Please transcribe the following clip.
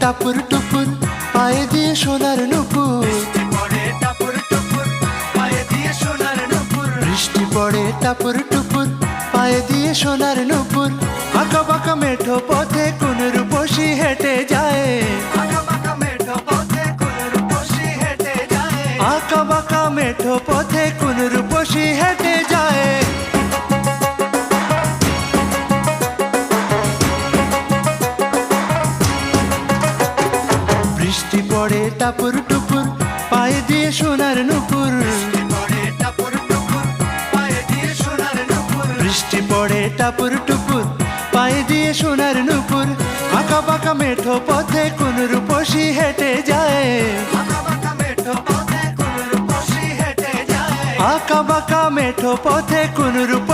টাপুর টুপুর পায়ে দিয়ে সোনার নুপুর। বৃষ্টি পড়ে টাপুর টুপুর পায়ে দিয়ে সোনার নুপুর। আঁকা বাঁকা মেঠো পথে কোন রূপসী হেঁটে যায়। আঁকা বাঁকা মেঠো পথে কোন রূপসী হেঁটে যায়। বৃষ্টি পড়ে টাপুর টুপুর পায়ে দিয়ে সোনার নুপুর। বৃষ্টি পড়ে টাপুর টুপুর পায়ে দিয়ে সোনার নুপুর। আঁকা বাঁকা মেঠো পথে কোন রূপসী হেঁটে যায়। আঁকা বাঁকা মেঠো পথে কোন রূপ